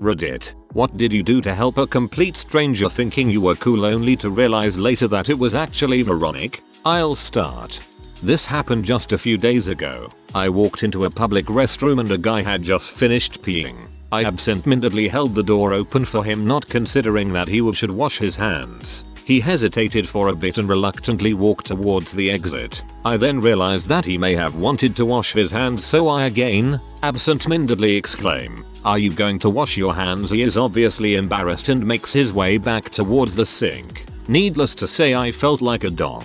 Reddit. What did you do to help a complete stranger thinking you were cool only to realize later that it was actually moronic? I'll start. This happened just a few days ago. I walked into a public restroom and a guy had just finished peeing. I absentmindedly held the door open for him, not considering that he should wash his hands. He hesitated for a bit and reluctantly walked towards the exit. I then realized that he may have wanted to wash his hands, so I again absentmindedly exclaim, "Are you going to wash your hands?" He is obviously embarrassed and makes his way back towards the sink. Needless to say, I felt like a dong.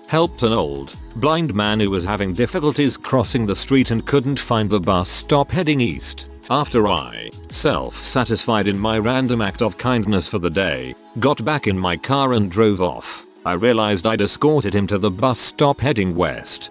Helped an old, blind man who was having difficulties crossing the street and couldn't find the bus stop heading east. After I, self-satisfied in my random act of kindness for the day, got back in my car and drove off, I realized I'd escorted him to the bus stop heading west.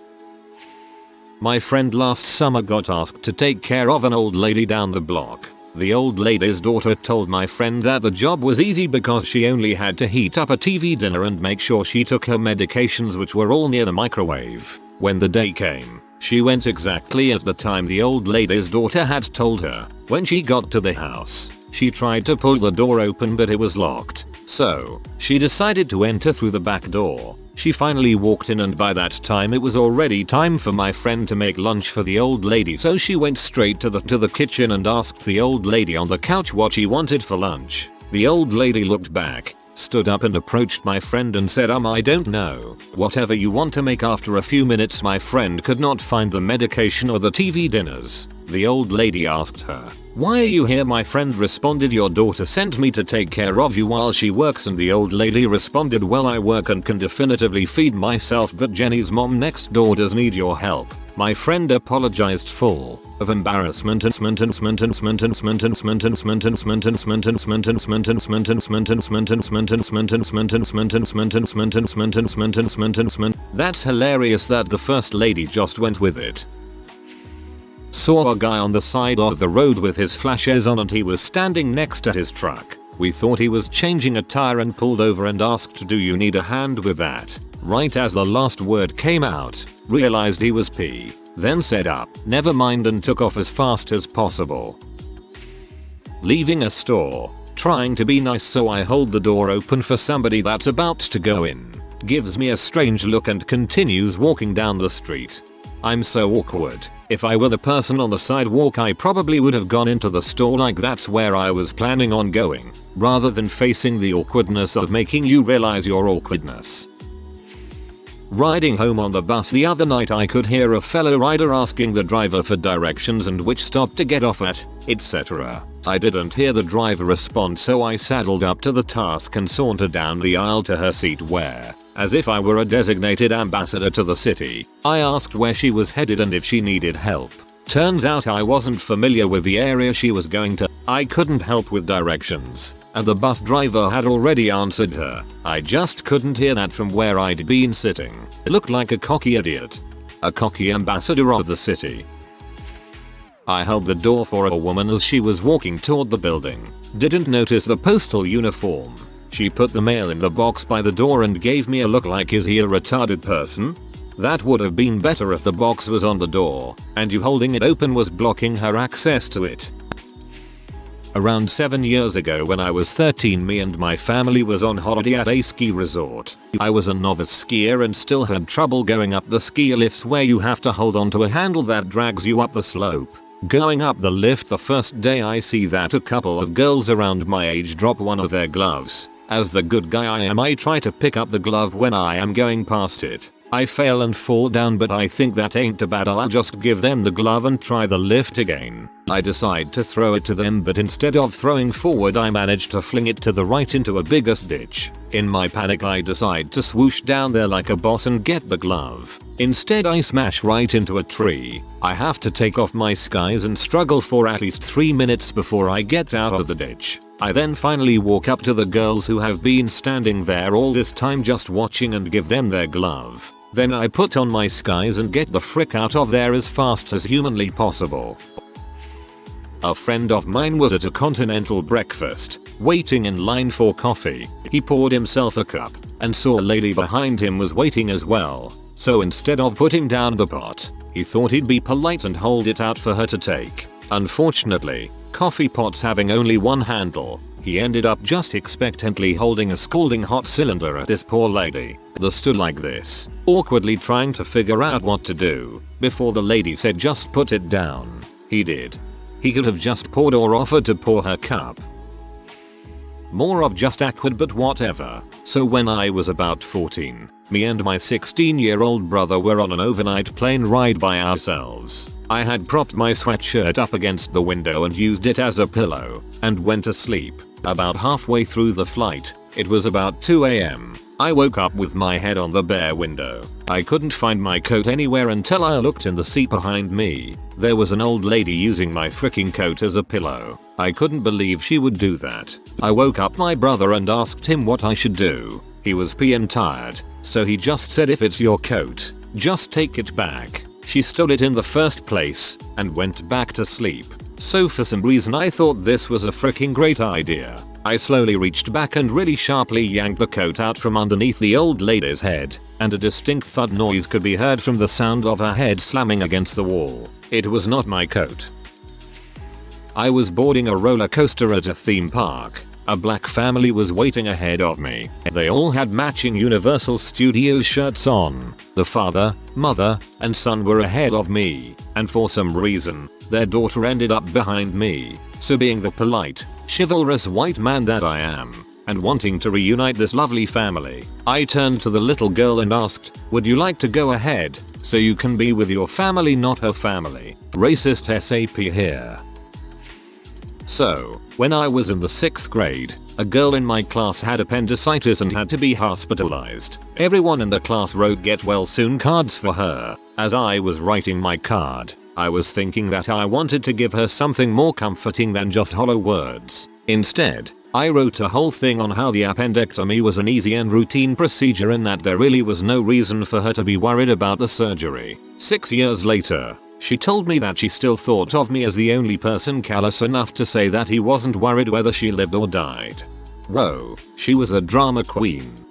My friend last summer got asked to take care of an old lady down the block. The old lady's daughter told my friend that the job was easy because she only had to heat up a TV dinner and make sure she took her medications, which were all near the microwave. When the day came, she went exactly at the time the old lady's daughter had told her. When she got to the house, she tried to pull the door open but it was locked. So, she decided to enter through the back door. She finally walked in and by that time it was already time for my friend to make lunch for the old lady, so she went straight to the kitchen and asked the old lady on the couch what she wanted for lunch. The old lady looked back, stood up and approached my friend and said, I don't know. Whatever you want to make. After a few minutes my friend could not find the medication or the TV dinners. The old lady asked her, "Why are you here?" My friend responded, "Your daughter sent me to take care of you while she works." And the old lady responded, "Well, I work and can definitively feed myself, but Jenny's mom next door does need your help." My friend apologized full of embarrassment. That's hilarious that the first lady just went with it. Saw a guy on the side of the road with his flashes on and he was standing next to his truck. We thought he was changing a tire and pulled over and asked, "Do you need a hand with that?" Right as the last word came out, realized he was P. Then said, "Never mind," and took off as fast as possible. Leaving a store. Trying to be nice, so I hold the door open for somebody that's about to go in. Gives me a strange look and continues walking down the street. I'm so awkward. If I were the person on the sidewalk, I probably would have gone into the store like that's where I was planning on going, rather than facing the awkwardness of making you realize your awkwardness. Riding home on the bus the other night, I could hear a fellow rider asking the driver for directions and which stop to get off at, etc. I didn't hear the driver respond, so I saddled up to the task and sauntered down the aisle to her seat where, as if I were a designated ambassador to the city, I asked where she was headed and if she needed help. Turns out I wasn't familiar with the area she was going to. I couldn't help with directions, and the bus driver had already answered her. I just couldn't hear that from where I'd been sitting. It looked like a cocky idiot. A cocky ambassador of the city. I held the door for a woman as she was walking toward the building. Didn't notice the postal uniform. She put the mail in the box by the door and gave me a look like, "Is he a retarded person?" That would have been better if the box was on the door, and you holding it open was blocking her access to it. Around 7 years ago when I was 13, me and my family was on holiday at a ski resort. I was a novice skier and still had trouble going up the ski lifts where you have to hold onto a handle that drags you up the slope. Going up the lift the first day, I see that a couple of girls around my age drop one of their gloves. As the good guy I am, I try to pick up the glove when I am going past it. I fail and fall down, but I think that ain't too bad. I'll just give them the glove and try the lift again. I decide to throw it to them, but instead of throwing forward, I manage to fling it to the right into a bigger ditch. In my panic, I decide to swoosh down there like a boss and get the glove. Instead, I smash right into a tree. I have to take off my skies and struggle for at least 3 minutes before I get out of the ditch. I then finally walk up to the girls who have been standing there all this time just watching and give them their glove. Then I put on my skies and get the frick out of there as fast as humanly possible. A friend of mine was at a continental breakfast, waiting in line for coffee. He poured himself a cup and saw a lady behind him was waiting as well. So instead of putting down the pot, he thought he'd be polite and hold it out for her to take. Unfortunately, coffee pots having only one handle. He ended up just expectantly holding a scalding hot cylinder at this poor lady that stood like this, awkwardly trying to figure out what to do, before the lady said just put it down. He did. He could have just poured or offered to pour her cup. More of just awkward but whatever. So when I was about 14, me and my 16-year-old brother were on an overnight plane ride by ourselves. I had propped my sweatshirt up against the window and used it as a pillow, and went to sleep. About halfway through the flight, it was about 2 AM, I woke up with my head on the bare window. I couldn't find my coat anywhere until I looked in the seat behind me. There was an old lady using my freaking coat as a pillow. I couldn't believe she would do that. I woke up my brother and asked him what I should do. He was peeing tired, so he just said, if it's your coat, just take it back. She stole it in the first place and went back to sleep. So for some reason I thought this was a freaking great idea. I slowly reached back and really sharply yanked the coat out from underneath the old lady's head, and a distinct thud noise could be heard from the sound of her head slamming against the wall. It was not my coat. I was boarding a roller coaster at a theme park. A black family was waiting ahead of me. They all had matching Universal Studios shirts on. The father, mother, and son were ahead of me, and for some reason, their daughter ended up behind me. So being the polite, chivalrous white man that I am, and wanting to reunite this lovely family, I turned to the little girl and asked, would you like to go ahead, so you can be with your family, not her family? Racist SAP here. So, when I was in the 6th grade, a girl in my class had appendicitis and had to be hospitalized. Everyone in the class wrote get well soon cards for her. As I was writing my card, I was thinking that I wanted to give her something more comforting than just hollow words. Instead, I wrote a whole thing on how the appendectomy was an easy and routine procedure and that there really was no reason for her to be worried about the surgery. 6 years later, she told me that she still thought of me as the only person callous enough to say that he wasn't worried whether she lived or died. Whoa, she was a drama queen.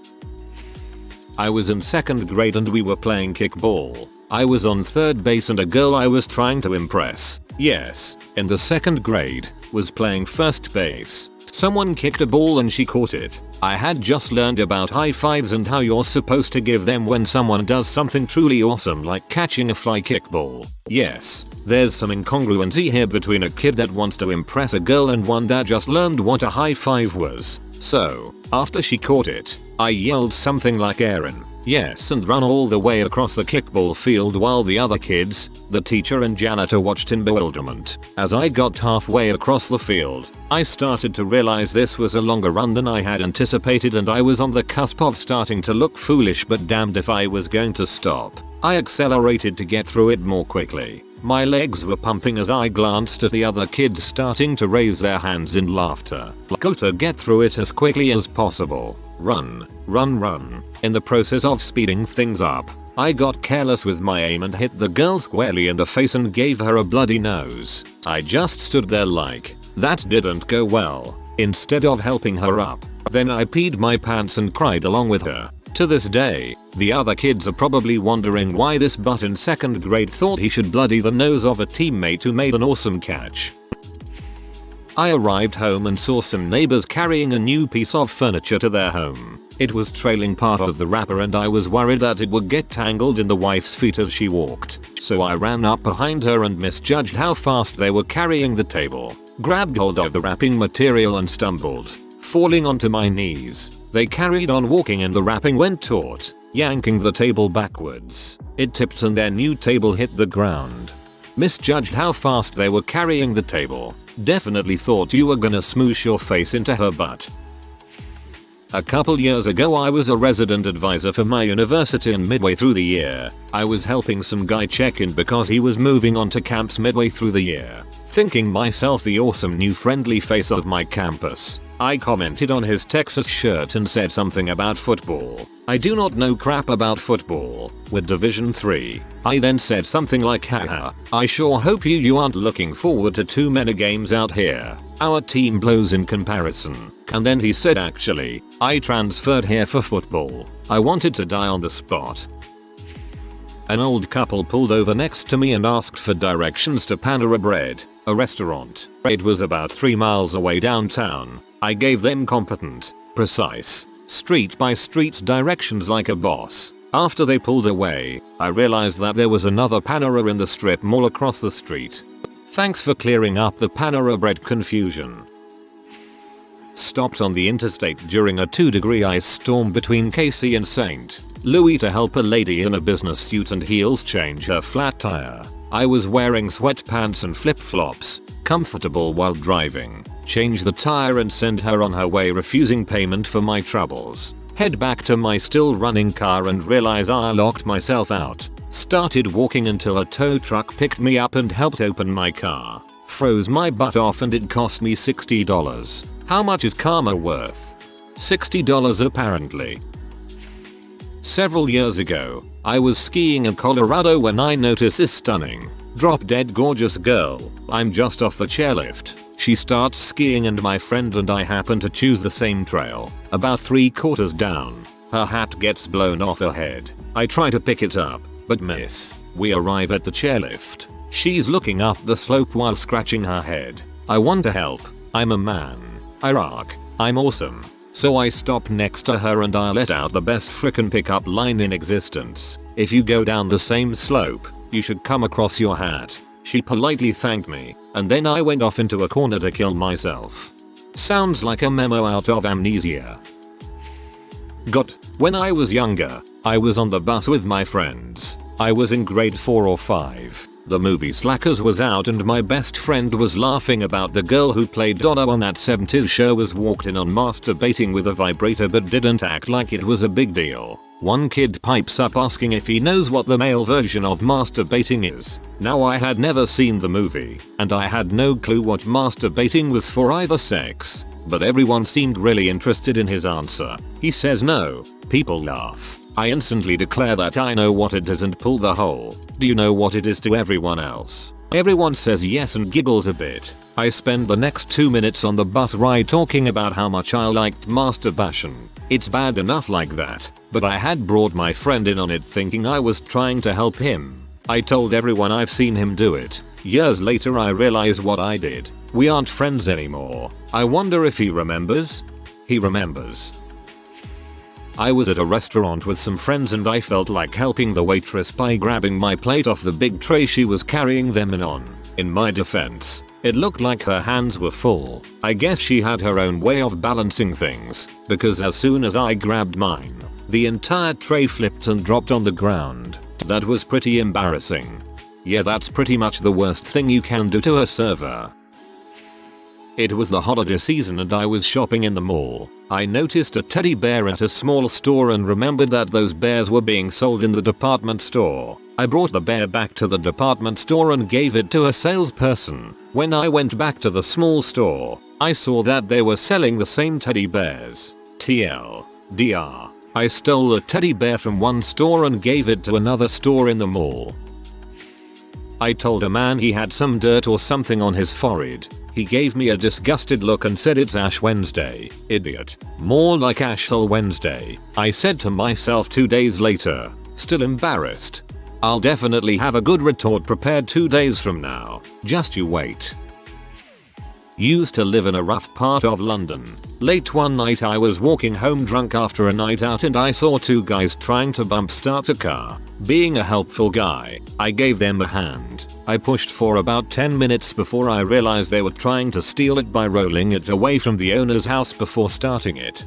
I was in 2nd grade and we were playing kickball. I was on 3rd base and a girl I was trying to impress, yes, in the 2nd grade, was playing 1st base. Someone kicked a ball and she caught it. I had just learned about high fives and how you're supposed to give them when someone does something truly awesome like catching a fly kickball. Yes, there's some incongruency here between a kid that wants to impress a girl and one that just learned what a high five was. So, after she caught it, I yelled something like Aaron, yes, and ran all the way across the kickball field while the other kids, the teacher and janitor watched in bewilderment. As I got halfway across the field, I started to realize this was a longer run than I had anticipated and I was on the cusp of starting to look foolish, but damned if I was going to stop. I accelerated to get through it more quickly. My legs were pumping as I glanced at the other kids starting to raise their hands in laughter. Gotta get through it as quickly as possible. Run, run, run. In the process of speeding things up, I got careless with my aim and hit the girl squarely in the face and gave her a bloody nose. I just stood there like, that didn't go well, instead of helping her up. Then I peed my pants and cried along with her. To this day, the other kids are probably wondering why this butt in 2nd grade thought he should bloody the nose of a teammate who made an awesome catch. I arrived home and saw some neighbors carrying a new piece of furniture to their home. It was trailing part of the wrapper and I was worried that it would get tangled in the wife's feet as she walked. So I ran up behind her and misjudged how fast they were carrying the table, grabbed hold of the wrapping material and stumbled, falling onto my knees. They carried on walking and the wrapping went taut, yanking the table backwards. It tipped and their new table hit the ground. Misjudged how fast they were carrying the table. Definitely thought you were gonna smoosh your face into her butt. A couple years ago I was a resident advisor for my university and midway through the year, I was helping some guy check in because he was moving on to camps midway through the year. Thinking myself the awesome new friendly face of my campus, I commented on his Texas shirt and said something about football. I do not know crap about football. With Division 3. I then said something like, haha, I sure hope you aren't looking forward to too many games out here. Our team blows in comparison. And then he said, actually, I transferred here for football. I wanted to die on the spot. An old couple pulled over next to me and asked for directions to Panera Bread, a restaurant. It was about 3 miles away downtown. I gave them competent, precise, street by street directions like a boss. After they pulled away, I realized that there was another Panera in the strip mall across the street. Thanks for clearing up the Panera Bread confusion. Stopped on the interstate during a 2-degree ice storm between Casey and St. Louis to help a lady in a business suit and heels change her flat tire. I was wearing sweatpants and flip-flops, comfortable while driving. Change the tire and send her on her way, refusing payment for my troubles. Head back to my still running car and realize I locked myself out. Started walking until a tow truck picked me up and helped open my car. Froze my butt off and it cost me $60. How much is karma worth? $60 apparently. Several years ago, I was skiing in Colorado when I noticed this stunning, drop-dead gorgeous girl. I'm just off the chairlift. She starts skiing and my friend and I happen to choose the same trail. About 3/4 down, her hat gets blown off her head. I try to pick it up, but miss. We arrive at the chairlift. She's looking up the slope while scratching her head. I want to help. I'm a man. I rock. I'm awesome. So I stop next to her and I let out the best frickin' pickup line in existence. If you go down the same slope, you should come across your hat. She politely thanked me, and then I went off into a corner to kill myself. Sounds like a memo out of Amnesia. When I was younger, I was on the bus with my friends. I was in grade 4 or 5. The movie Slackers was out and my best friend was laughing about the girl who played Donna on that 70s show was walked in on masturbating with a vibrator but didn't act like it was a big deal. One kid pipes up asking if he knows what the male version of masturbating is. Now I had never seen the movie, and I had no clue what masturbating was for either sex, but everyone seemed really interested in his answer. He says no. People laugh. I instantly declare that I know what it is and pull the whole "do you know what it is" to everyone else. Everyone says yes and giggles a bit. I spend the next 2 minutes on the bus ride talking about how much I liked masturbation. It's bad enough like that, but I had brought my friend in on it thinking I was trying to help him. I told everyone I've seen him do it. Years later I realize what I did. We aren't friends anymore. I wonder if he remembers? He remembers. I was at a restaurant with some friends and I felt like helping the waitress by grabbing my plate off the big tray she was carrying them in on. In my defense, it looked like her hands were full. I guess she had her own way of balancing things, because as soon as I grabbed mine, the entire tray flipped and dropped on the ground. That was pretty embarrassing. Yeah, that's pretty much the worst thing you can do to a server. It was the holiday season and I was shopping in the mall. I noticed a teddy bear at a small store and remembered that those bears were being sold in the department store. I brought the bear back to the department store and gave it to a salesperson. When I went back to the small store, I saw that they were selling the same teddy bears. TLDR. I stole a teddy bear from one store and gave it to another store in the mall. I told a man he had some dirt or something on his forehead. He gave me a disgusted look and said it's Ash Wednesday, idiot. More like Ashsole Wednesday. I said to myself 2 days later, still embarrassed. I'll definitely have a good retort prepared 2 days from now. Just you wait. Used to live in a rough part of London. Late one night I was walking home drunk after a night out and I saw 2 guys trying to bump start a car. Being a helpful guy, I gave them a hand. I pushed for about 10 minutes before I realized they were trying to steal it by rolling it away from the owner's house before starting it.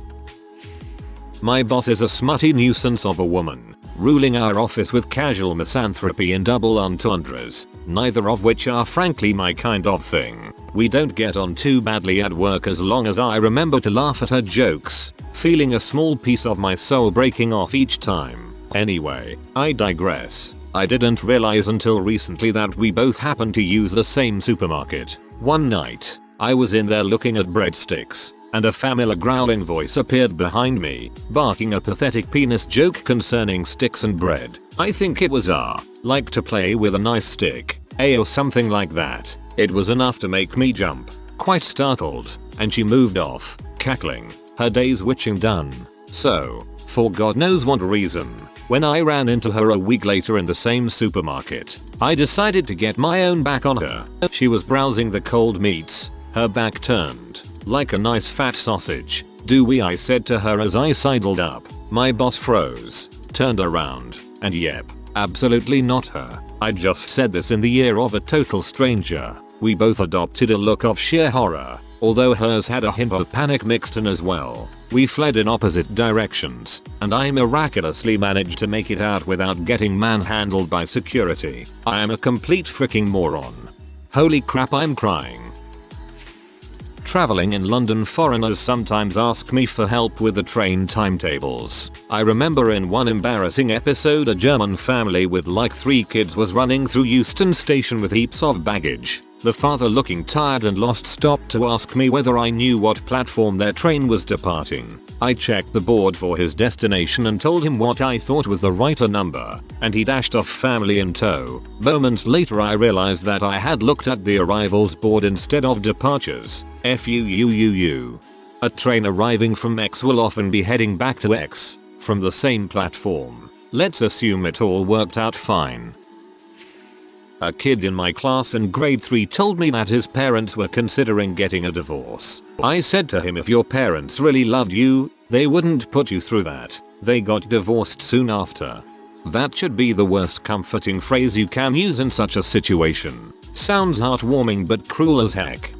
My boss is a smutty nuisance of a woman, ruling our office with casual misanthropy and double entendres, neither of which are frankly my kind of thing. We don't get on too badly at work as long as I remember to laugh at her jokes, feeling a small piece of my soul breaking off each time. Anyway, I digress. I didn't realize until recently that we both happened to use the same supermarket. One night, I was in there looking at breadsticks, and a familiar growling voice appeared behind me, barking a pathetic penis joke concerning sticks and bread. I think it was like to play with a nice stick, or something like that. It was enough to make me jump, quite startled, and she moved off, cackling, her day's witching done. So, for God knows what reason, When I ran into her a week later in the same supermarket, I decided to get my own back on her. She was browsing the cold meats, her back turned, like a nice fat sausage. "Do we?" I said to her as I sidled up. My boss froze, turned around, and yep, absolutely not her. I just said this in the ear of a total stranger. We both adopted a look of sheer horror, although hers had a hint of panic mixed in as well. We fled in opposite directions, and I miraculously managed to make it out without getting manhandled by security. I am a complete freaking moron. Holy crap, I'm crying. Traveling in London, foreigners sometimes ask me for help with the train timetables. I remember in one embarrassing episode a German family with like 3 kids was running through Euston Station with heaps of baggage. The father, looking tired and lost, stopped to ask me whether I knew what platform their train was departing. I checked the board for his destination and told him what I thought was the right number, and he dashed off, family in tow. Moments later I realized that I had looked at the arrivals board instead of departures. FUUUU. A train arriving from X will often be heading back to X from the same platform. Let's assume it all worked out fine. A kid in my class in grade 3 told me that his parents were considering getting a divorce. I said to him, if your parents really loved you, they wouldn't put you through that. They got divorced soon after. That should be the worst comforting phrase you can use in such a situation. Sounds heartwarming but cruel as heck.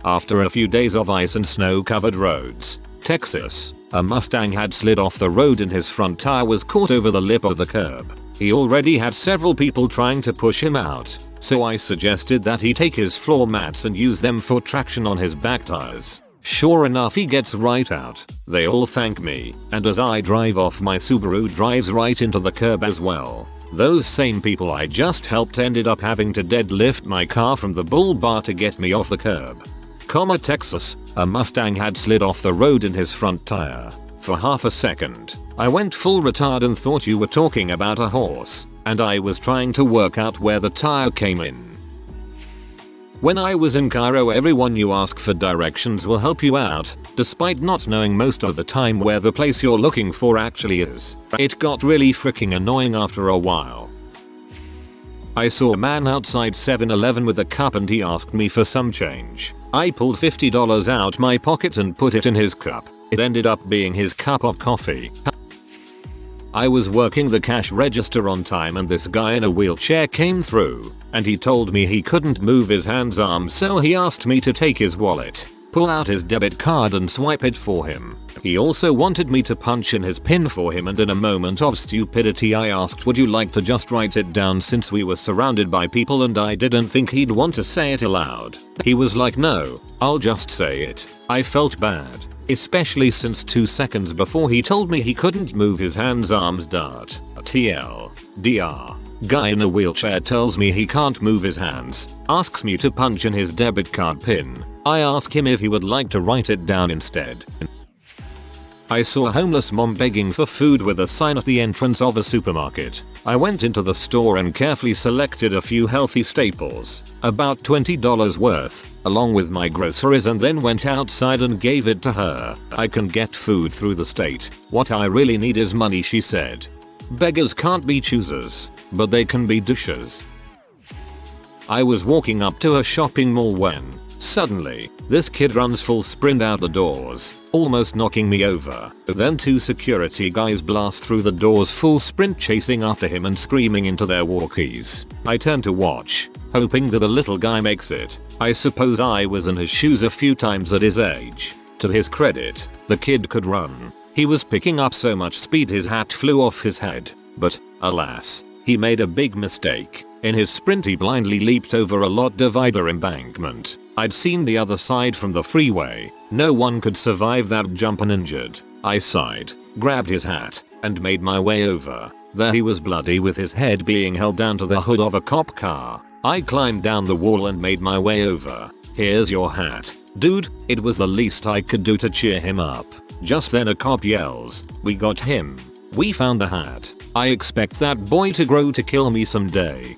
After a few days of ice and snow-covered roads, Texas, a Mustang had slid off the road and his front tire was caught over the lip of the curb. He already had several people trying to push him out, so I suggested that he take his floor mats and use them for traction on his back tires. Sure enough, he gets right out. They all thank me, and as I drive off, my Subaru drives right into the curb as well. Those same people I just helped ended up having to deadlift my car from the bull bar to get me off the curb. Texas, a Mustang had slid off the road in his front tire. For half a second, I went full retard and thought you were talking about a horse, and I was trying to work out where the tire came in. When I was in Cairo, everyone you ask for directions will help you out, despite not knowing most of the time where the place you're looking for actually is. It got really freaking annoying after a while. I saw a man outside 7-Eleven with a cup and he asked me for some change. I pulled $50 out my pocket and put it in his cup. It ended up being his cup of coffee. I was working the cash register on time and this guy in a wheelchair came through, and he told me he couldn't move his arms, so he asked me to take his wallet, pull out his debit card and swipe it for him. He also wanted me to punch in his PIN for him, and in a moment of stupidity I asked, would you like to just write it down, since we were surrounded by people and I didn't think he'd want to say it aloud. He was like, no, I'll just say it. I felt bad, especially since 2 seconds before he told me he couldn't move his arms. TLDR. Guy in a wheelchair tells me he can't move his hands, asks me to punch in his debit card PIN. I ask him if he would like to write it down instead. I saw a homeless mom begging for food with a sign at the entrance of a supermarket. I went into the store and carefully selected a few healthy staples, about $20 worth, along with my groceries, and then went outside and gave it to her. I can get food through the state. What I really need is money, she said. Beggars can't be choosers, but they can be douchers. I was walking up to a shopping mall when, suddenly, this kid runs full sprint out the doors, almost knocking me over. Then 2 security guys blast through the doors full sprint, chasing after him and screaming into their walkies. I turn to watch, hoping that the little guy makes it. I suppose I was in his shoes a few times at his age. To his credit, the kid could run. He was picking up so much speed his hat flew off his head. But, alas, he made a big mistake. In his sprint he blindly leaped over a lot divider embankment. I'd seen the other side from the freeway. No one could survive that jump uninjured. I sighed, grabbed his hat, and made my way over. There he was, bloody, with his head being held down to the hood of a cop car. I climbed down the wall and made my way over. Here's your hat, dude. It was the least I could do to cheer him up. Just then a cop yells, we got him. We found the hat. I expect that boy to grow to kill me someday.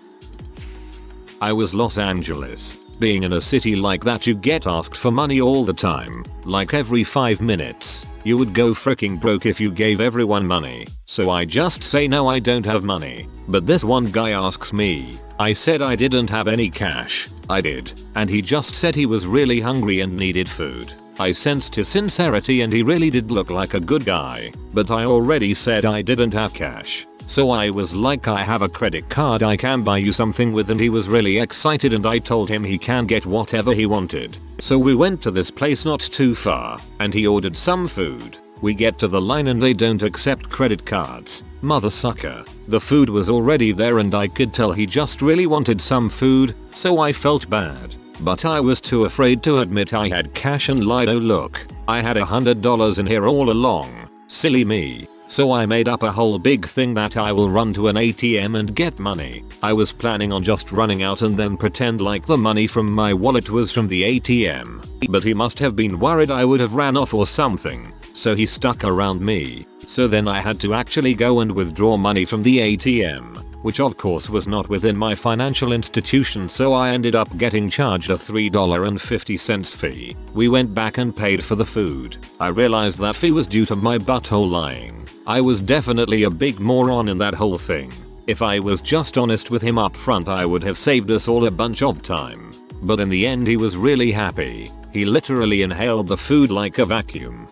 I was Los Angeles, Being in a city like that, you get asked for money all the time, like every 5 minutes. You would go freaking broke if you gave everyone money. So I just say no, I don't have money. But this one guy asks me. I said I didn't have any cash. I did. And he just said he was really hungry and needed food. I sensed his sincerity and he really did look like a good guy. But I already said I didn't have cash. So I was like, I have a credit card I can buy you something with, and he was really excited and I told him he can get whatever he wanted. So we went to this place not too far and he ordered some food. We get to the line and they don't accept credit cards. Mother sucker. The food was already there and I could tell he just really wanted some food, so I felt bad. But I was too afraid to admit I had cash and lied. Oh look, I had $100 in here all along. Silly me. So I made up a whole big thing that I will run to an ATM and get money. I was planning on just running out and then pretend like the money from my wallet was from the ATM. But he must have been worried I would have ran off or something. So he stuck around me. So then I had to actually go and withdraw money from the ATM. Which of course was not within my financial institution, so I ended up getting charged a $3.50 fee. We went back and paid for the food. I realized that fee was due to my butthole lying. I was definitely a big moron in that whole thing. If I was just honest with him up front, I would have saved us all a bunch of time. But in the end he was really happy. He literally inhaled the food like a vacuum.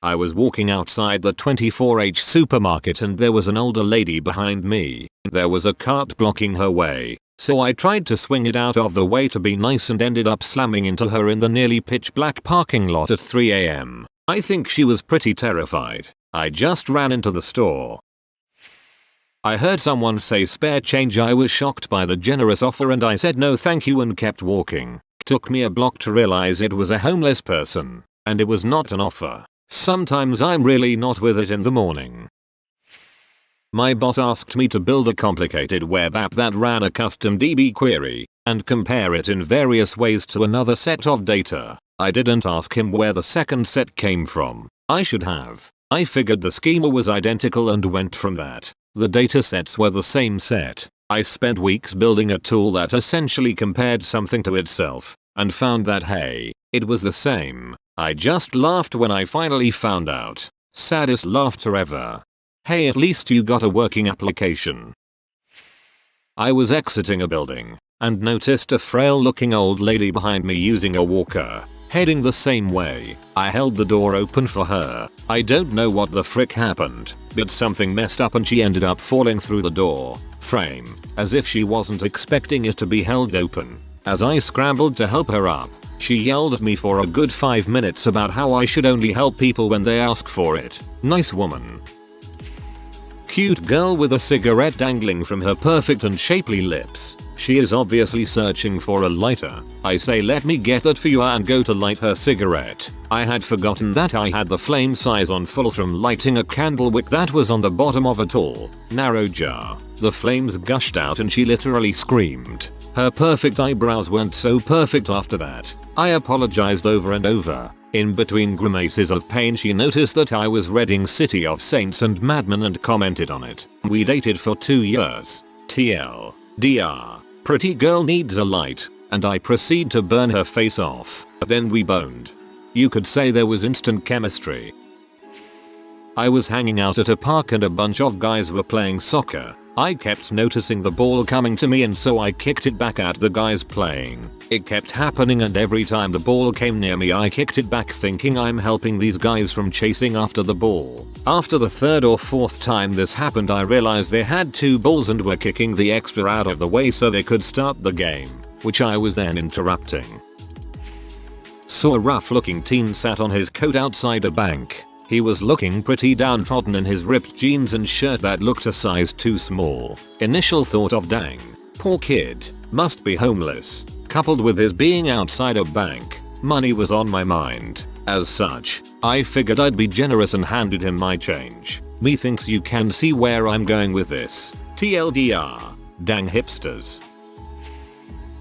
I was walking outside the 24H supermarket and there was an older lady behind me. There was a cart blocking her way, so I tried to swing it out of the way to be nice and ended up slamming into her in the nearly pitch black parking lot at 3 AM. I think she was pretty terrified. I just ran into the store. I heard someone say spare change. I was shocked by the generous offer and I said no thank you and kept walking. Took me a block to realize it was a homeless person, and it was not an offer. Sometimes I'm really not with it in the morning. My boss asked me to build a complicated web app that ran a custom DB query and compare it in various ways to another set of data. I didn't ask him where the second set came from. I should have. I figured the schema was identical and went from that. The datasets were the same set. I spent weeks building a tool that essentially compared something to itself and found that hey, it was the same. I just laughed when I finally found out. Saddest laughter ever. Hey, at least you got a working application. I was exiting a building and noticed a frail looking old lady behind me using a walker, heading the same way. I held the door open for her. I don't know what the frick happened, but something messed up and she ended up falling through the door frame, as if she wasn't expecting it to be held open. As I scrambled to help her up, she yelled at me for a good 5 minutes about how I should only help people when they ask for it. Nice woman. Cute girl with a cigarette dangling from her perfect and shapely lips. She is obviously searching for a lighter. I say let me get that for you and go to light her cigarette. I had forgotten that I had the flame size on full from lighting a candle wick that was on the bottom of a tall, narrow jar. The flames gushed out and she literally screamed. Her perfect eyebrows weren't so perfect after that. I apologized over and over. In between grimaces of pain she noticed that I was reading City of Saints and Mad Men and commented on it. We dated for 2 years. TL. DR. Pretty girl needs a light. And I proceed to burn her face off. Then we boned. You could say there was instant chemistry. I was hanging out at a park and a bunch of guys were playing soccer. I kept noticing the ball coming to me and so I kicked it back at the guys playing. It kept happening and every time the ball came near me I kicked it back thinking I'm helping these guys from chasing after the ball. After the 3rd or 4th time this happened I realized they had 2 balls and were kicking the extra out of the way so they could start the game, which I was then interrupting. Saw a rough looking teen sat on his coat outside a bank. He was looking pretty downtrodden in his ripped jeans and shirt that looked a size too small. Initial thought of dang, poor kid, must be homeless. Coupled with his being outside a bank, money was on my mind. As such, I figured I'd be generous and handed him my change. Methinks you can see where I'm going with this. TLDR, dang hipsters.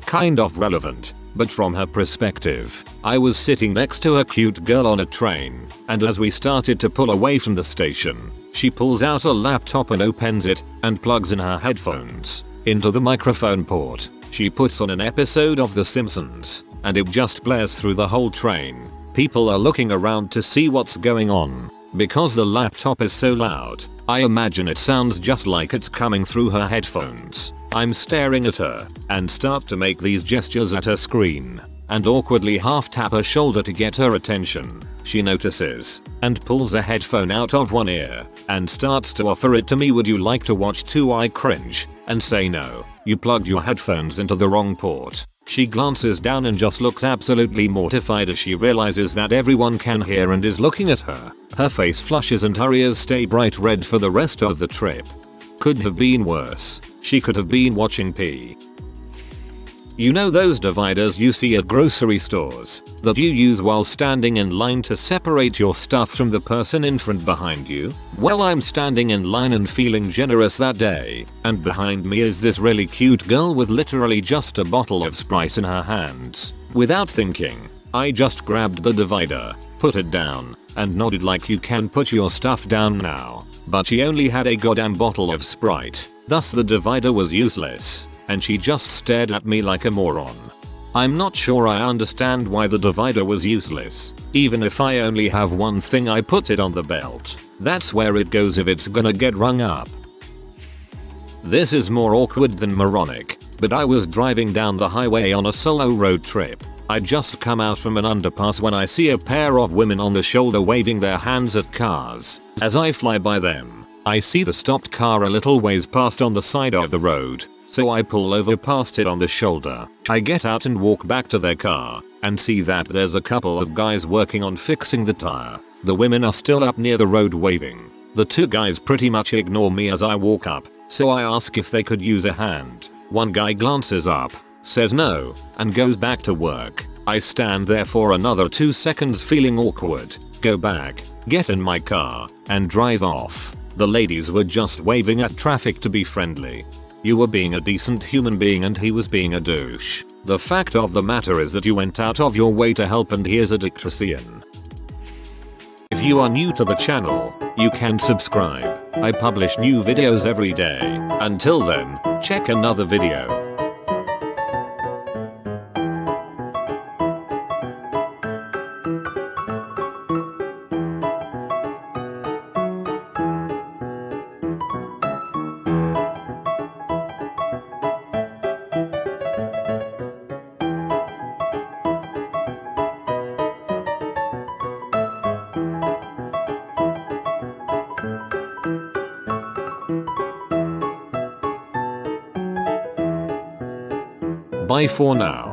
Kind of relevant. But from her perspective, I was sitting next to a cute girl on a train, and as we started to pull away from the station, she pulls out a laptop and opens it, and plugs in her headphones into the microphone port. She puts on an episode of The Simpsons, and it just blares through the whole train. People are looking around to see what's going on. Because the laptop is so loud, I imagine it sounds just like it's coming through her headphones. I'm staring at her, and start to make these gestures at her screen, and awkwardly half tap her shoulder to get her attention. She notices, and pulls a headphone out of one ear, and starts to offer it to me. Would you like to watch too? I cringe, and say no. You plugged your headphones into the wrong port. She glances down and just looks absolutely mortified as she realizes that everyone can hear and is looking at her. Her face flushes and her ears stay bright red for the rest of the trip. Could have been worse. She could have been watching P. You know those dividers you see at grocery stores that you use while standing in line to separate your stuff from the person in front behind you? Well, I'm standing in line and feeling generous that day, and behind me is this really cute girl with literally just a bottle of Sprite in her hands. Without thinking, I just grabbed the divider, put it down, and nodded like you can put your stuff down now. But she only had a goddamn bottle of Sprite, thus the divider was useless. And she just stared at me like a moron. I'm not sure I understand why the divider was useless. Even if I only have one thing, I put it on the belt. That's where it goes if it's gonna get rung up. This is more awkward than moronic, but I was driving down the highway on a solo road trip. I'd just come out from an underpass when I see a pair of women on the shoulder waving their hands at cars. As I fly by them, I see the stopped car a little ways past on the side of the road. So I pull over past it on the shoulder. I get out and walk back to their car, and see that there's a couple of guys working on fixing the tire. The women are still up near the road waving. The two guys pretty much ignore me as I walk up, so I ask if they could use a hand. One guy glances up, says no, and goes back to work. I stand there for another 2 seconds feeling awkward, go back, get in my car, and drive off. The ladies were just waving at traffic to be friendly. You were being a decent human being and he was being a douche. The fact of the matter is that you went out of your way to help, and here's a dictation. If you are new to the channel, you can subscribe. I publish new videos every day. Until then, check another video. Bye for now.